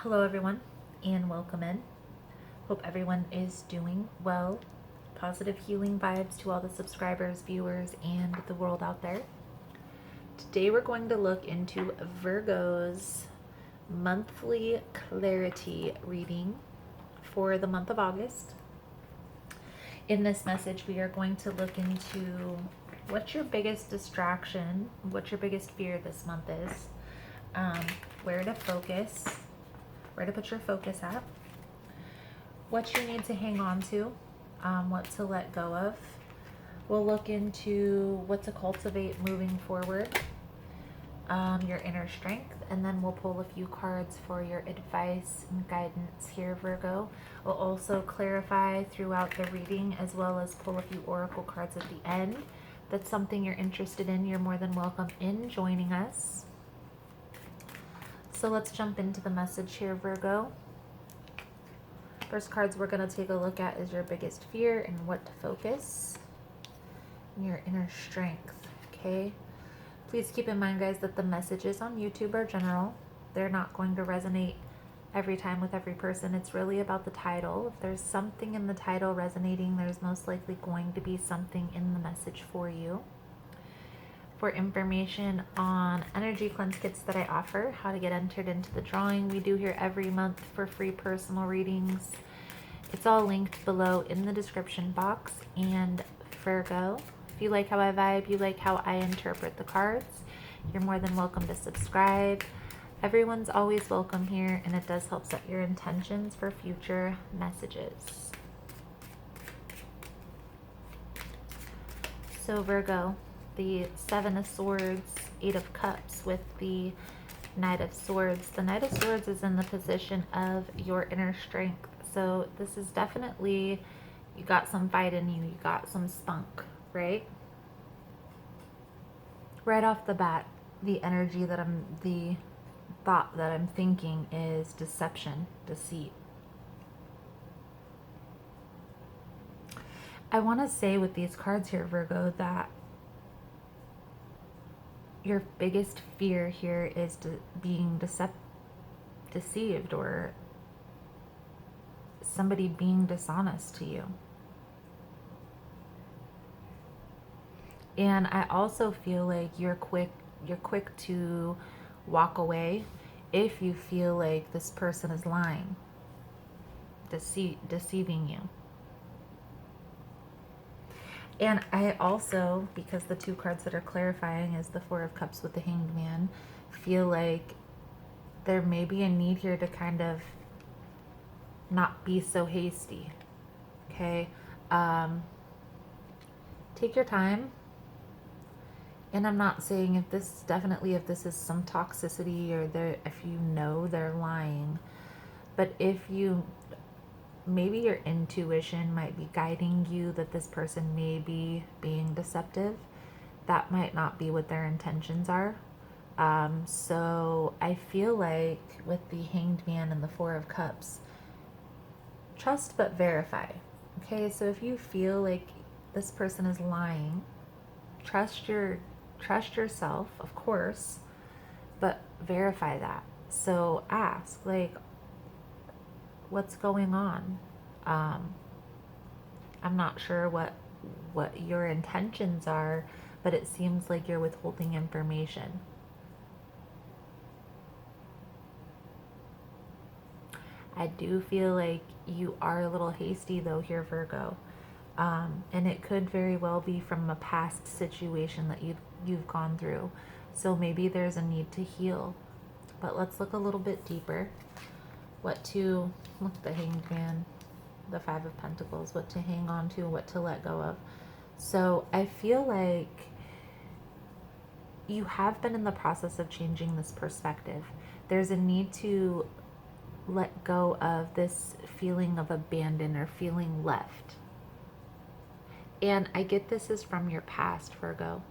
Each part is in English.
Hello, everyone, and welcome in. Hope everyone is doing well. Positive healing vibes to all the subscribers, viewers, and the world out there. Today, we're going to look into Virgo's monthly clarity reading for the month of August. In this message, we are going to look into what's your biggest distraction, what your biggest fear this month is, where to focus, where to put your focus at, what you need to hang on to, what to let go of. We'll look into what to cultivate moving forward, your inner strength, and then we'll pull a few cards for your advice and guidance here, Virgo. We'll also clarify throughout the reading as well as pull a few oracle cards at the end. If that's something you're interested in, you're more than welcome in joining us. So let's jump into the message here, Virgo. First cards we're going to take a look at is your biggest fear and what to focus. And your inner strength, okay? Please keep in mind, guys, that the messages on YouTube are general. They're not going to resonate every time with every person. It's really about the title. If there's something in the title resonating, there's most likely going to be something in the message for you. For information on energy cleanse kits that I offer, how to get entered into the drawing we do here every month for free personal readings, it's all linked below in the description box. And Virgo, if you like how I vibe, you like how I interpret the cards, you're more than welcome to subscribe. Everyone's always welcome here, and it does help set your intentions for future messages. So Virgo, the Seven of Swords, Eight of Cups with the Knight of Swords. The Knight of Swords is in the position of your inner strength. So this is definitely, you got some fight in you. You got some spunk, right? Right off the bat, the thought that I'm thinking is deception, deceit. I want to say with these cards here, Virgo, that your biggest fear here is being deceived, or somebody being dishonest to you. And I also feel like you're quick to walk away if you feel like this person is lying, deceiving you. And I also, because the two cards that are clarifying is the Four of Cups with the Hanged Man, feel like there may be a need here to kind of not be so hasty, okay? Take your time. And I'm not saying if this is some toxicity, or if you know they're lying, but if you, maybe your intuition might be guiding you that this person may be being deceptive. That might not be what their intentions are. So I feel like with the Hanged Man and the Four of Cups, trust but verify. Okay, so if you feel like this person is lying, trust yourself, of course, but verify that. So ask, like, what's going on? I'm not sure what your intentions are, but it seems like you're withholding information. I do feel like you are a little hasty though here, Virgo. And it could very well be from a past situation that you've gone through. So maybe there's a need to heal. But let's look a little bit deeper. Look, the Hanged Man, the Five of Pentacles, what to hang on to, what to let go of. So I feel like you have been in the process of changing this perspective. There's a need to let go of this feeling of abandon or feeling left. And I get this is from your past, Virgo.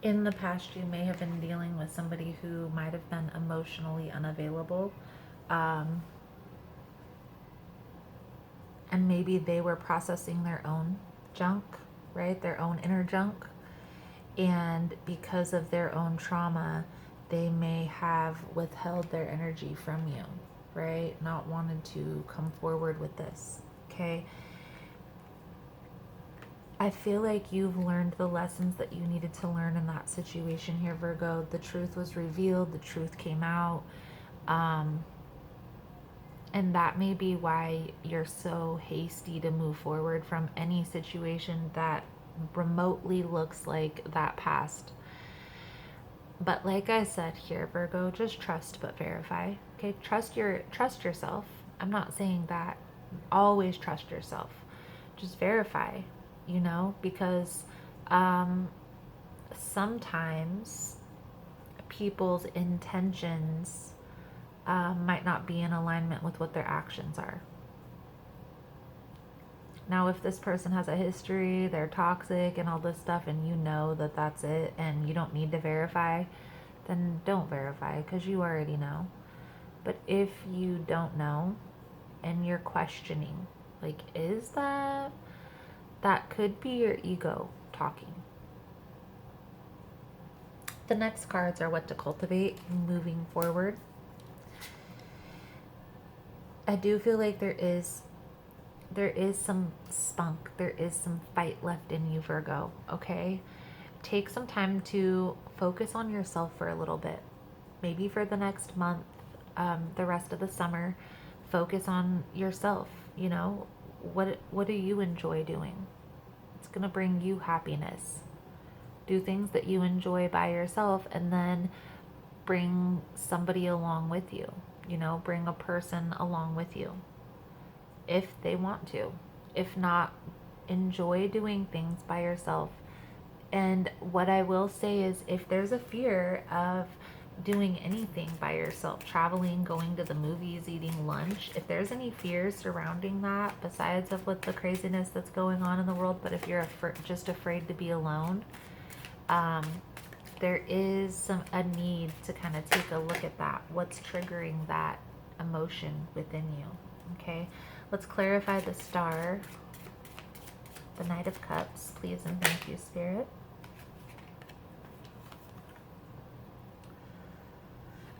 In the past, you may have been dealing with somebody who might have been emotionally unavailable. And maybe they were processing their own junk, right? Their own inner junk. And because of their own trauma, they may have withheld their energy from you, right? Not wanted to come forward with this, okay? I feel like you've learned the lessons that you needed to learn in that situation here, Virgo. The truth was revealed, the truth came out. And that may be why you're so hasty to move forward from any situation that remotely looks like that past. But like I said here, Virgo, just trust but verify. Okay, trust yourself. I'm not saying that. Always trust yourself. Just verify, because sometimes people's intentions might not be in alignment with what their actions are. Now, if this person has a history, they're toxic and all this stuff, and you know that that's it, and you don't need to verify, then don't verify, because you already know. But if you don't know and you're questioning, like, is that could be your ego talking. The next cards are what to cultivate moving forward. I do feel like there is some spunk, there is some fight left in you, Virgo, okay? Take some time to focus on yourself for a little bit. Maybe for the next month, the rest of the summer, focus on yourself, what do you enjoy doing? It's going to bring you happiness. Do things that you enjoy by yourself, and then bring somebody along with you. Bring a person along with you if they want to. If not, enjoy doing things by yourself. And what I will say is, if there's a fear of doing anything by yourself, traveling, going to the movies, eating lunch, if there's any fears surrounding that besides of what the craziness that's going on in the world, but if you're just afraid to be alone, there is a need to kind of take a look at that. What's triggering that emotion within you? Okay, let's clarify the star, the Knight of Cups, please and thank you, Spirit.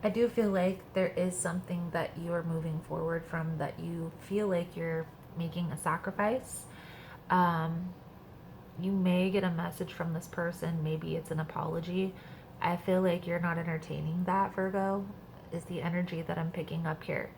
I do feel like there is something that you are moving forward from, that you feel like you're making a sacrifice. You may get a message from this person. Maybe it's an apology. I feel like you're not entertaining that, Virgo, is the energy that I'm picking up here.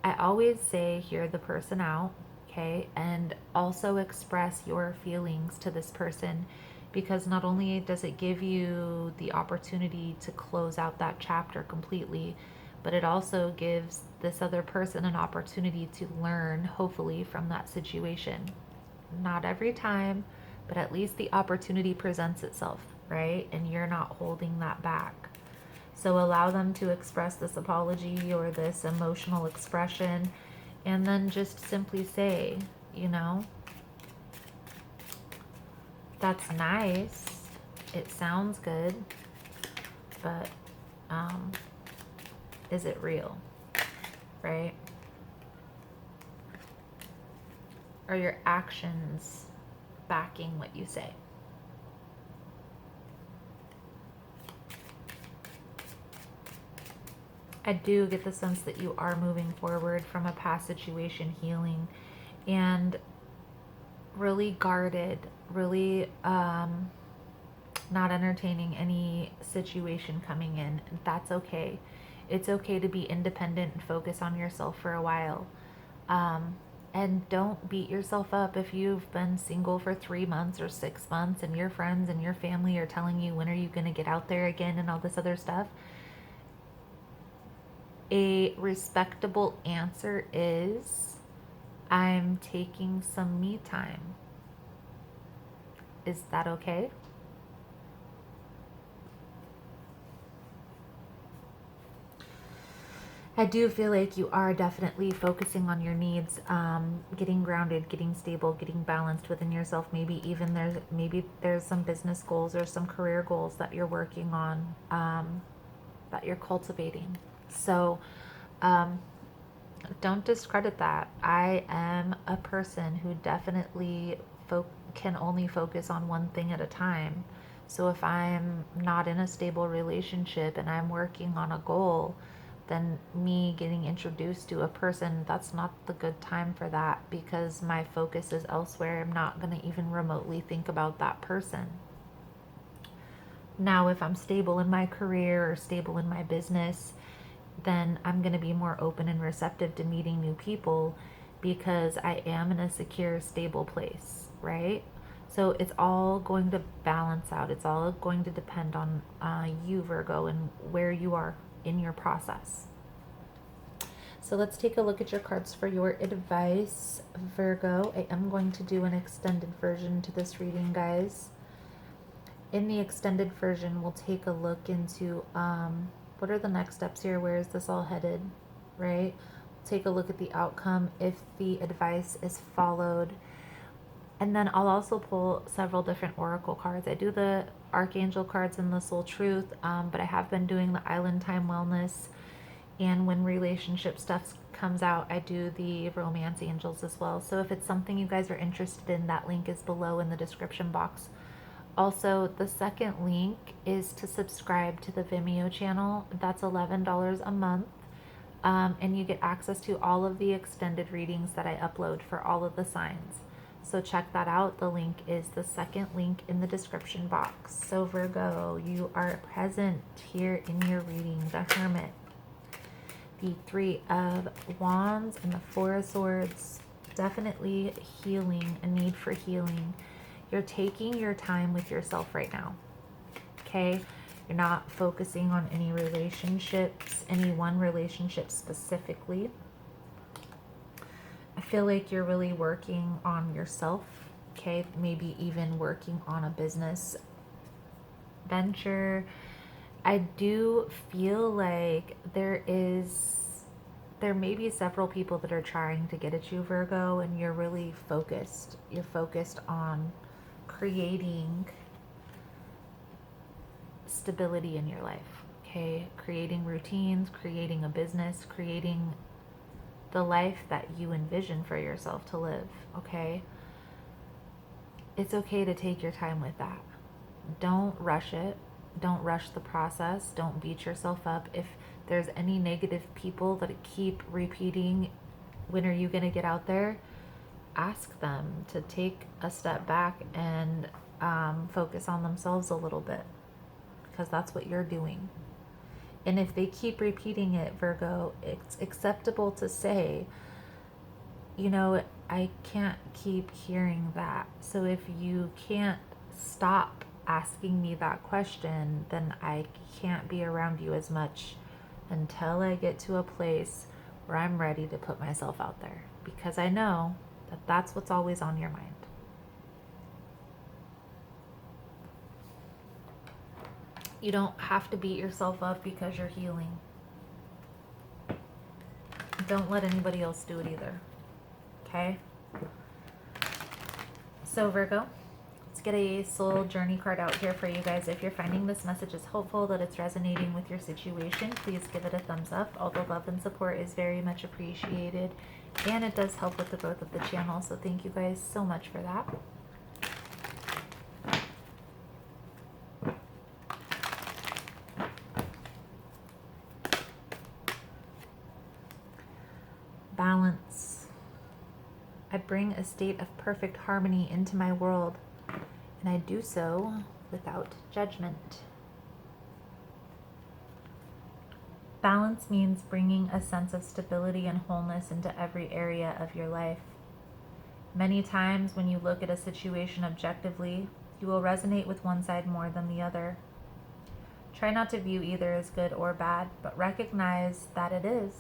I always say, hear the person out, okay? And also express your feelings to this person, because not only does it give you the opportunity to close out that chapter completely, but it also gives this other person an opportunity to learn, hopefully, from that situation. Not every time, but at least the opportunity presents itself, right? And you're not holding that back. So allow them to express this apology or this emotional expression, and then just simply say, that's nice, it sounds good, but is it real, right? Are your actions backing what you say? I do get the sense that you are moving forward from a past situation, healing, and really guarded, really not entertaining any situation coming in. That's okay. It's okay to be independent and focus on yourself for a while. And don't beat yourself up if you've been single for 3 months or 6 months and your friends and your family are telling you, when are you going to get out there again and all this other stuff. A respectable answer is, I'm taking some me time. Is that okay? I do feel like you are definitely focusing on your needs, getting grounded, getting stable, getting balanced within yourself. Maybe there's some business goals or some career goals that you're working on, that you're cultivating. So don't discredit that. I am a person who definitely can only focus on one thing at a time. So if I'm not in a stable relationship and I'm working on a goal, then me getting introduced to a person, that's not the good time for that, because my focus is elsewhere. I'm not going to even remotely think about that person. Now, if I'm stable in my career or stable in my business, then I'm going to be more open and receptive to meeting new people because I am in a secure, stable place, right? So it's all going to balance out. It's all going to depend on you, Virgo, and where you are in your process. So let's take a look at your cards for your advice, Virgo. I am going to do an extended version to this reading, guys. In the extended version, we'll take a look into what are the next steps here? Where is this all headed, right? Take a look at the outcome if the advice is followed. And then I'll also pull several different oracle cards. I do the Archangel cards and the Soul Truth, but I have been doing the Island Time Wellness. And when relationship stuff comes out, I do the Romance Angels as well. So if it's something you guys are interested in, that link is below in the description box. Also, the second link is to subscribe to the Vimeo channel. That's $11 a month. And you get access to all of the extended readings that I upload for all of the signs. So check that out. The link is the second link in the description box. So Virgo, you are present here in your reading. The Hermit, the Three of Wands, and the Four of Swords. Definitely healing, a need for healing. You're taking your time with yourself right now, okay? You're not focusing on any relationships, any one relationship specifically. I feel like you're really working on yourself, okay? Maybe even working on a business venture. I do feel like there may be several people that are trying to get at you, Virgo, and you're really focused. You're focused on creating stability in your life, okay? Creating routines, creating a business, creating the life that you envision for yourself to live, okay? It's okay to take your time with that. Don't rush it. Don't rush the process. Don't beat yourself up. If there's any negative people that keep repeating, when are you going to get out there? Ask them to take a step back and focus on themselves a little bit, because that's what you're doing. And if they keep repeating it, Virgo, it's acceptable to say, you know, I can't keep hearing that. So if you can't stop asking me that question, then I can't be around you as much until I get to a place where I'm ready to put myself out there, because I know that that's what's always on your mind. You don't have to beat yourself up because you're healing. Don't let anybody else do it either. Okay? So Virgo, let's get a soul journey card out here for you guys. If you're finding this message is hopeful, that it's resonating with your situation, please give it a thumbs up. All the love and support is very much appreciated, and it does help with the growth of the channel. So thank you guys so much for that. Balance. I bring a state of perfect harmony into my world, and I do so without judgment. Balance means bringing a sense of stability and wholeness into every area of your life. Many times when you look at a situation objectively, you will resonate with one side more than the other. Try not to view either as good or bad, but recognize that it is.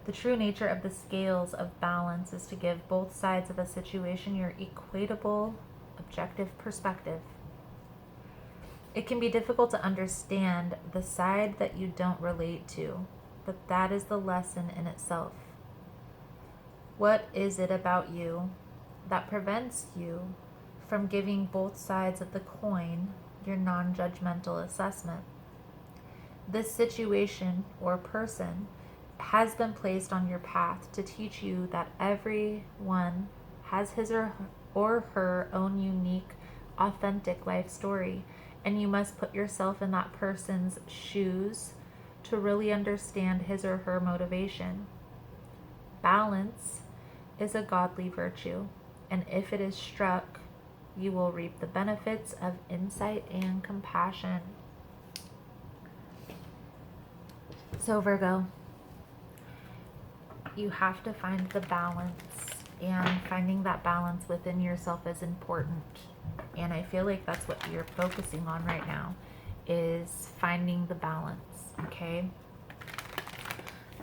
The true nature of the scales of balance is to give both sides of a situation your equatable, objective perspective. It can be difficult to understand the side that you don't relate to, but that is the lesson in itself. What is it about you that prevents you from giving both sides of the coin your non-judgmental assessment? This situation or person has been placed on your path to teach you that everyone has his or her own unique authentic life story, and you must put yourself in that person's shoes to really understand his or her motivation. Balance is a godly virtue, and if it is struck, you will reap the benefits of insight and compassion. So Virgo, you have to find the balance, and finding that balance within yourself is important. And I feel like that's what you're focusing on right now, is finding the balance, okay?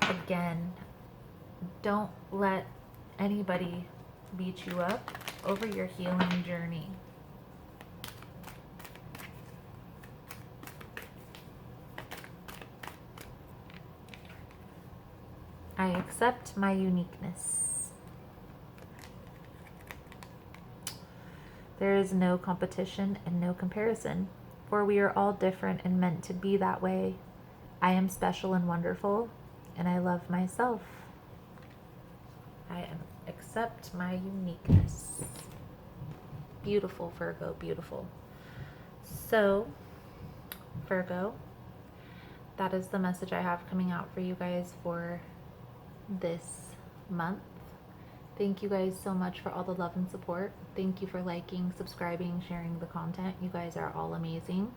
Again, don't let anybody beat you up over your healing journey. I accept my uniqueness. There is no competition and no comparison, for we are all different and meant to be that way. I am special and wonderful, and I love myself. I accept my uniqueness. Beautiful, Virgo, beautiful. So, Virgo, that is the message I have coming out for you guys for this month. Thank you guys so much for all the love and support. Thank you for liking, subscribing, sharing the content. You guys are all amazing.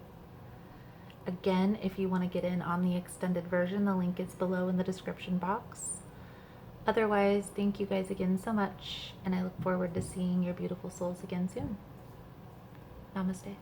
Again, if you want to get in on the extended version, the link is below in the description box. Otherwise, thank you guys again so much, and I look forward to seeing your beautiful souls again soon. Namaste.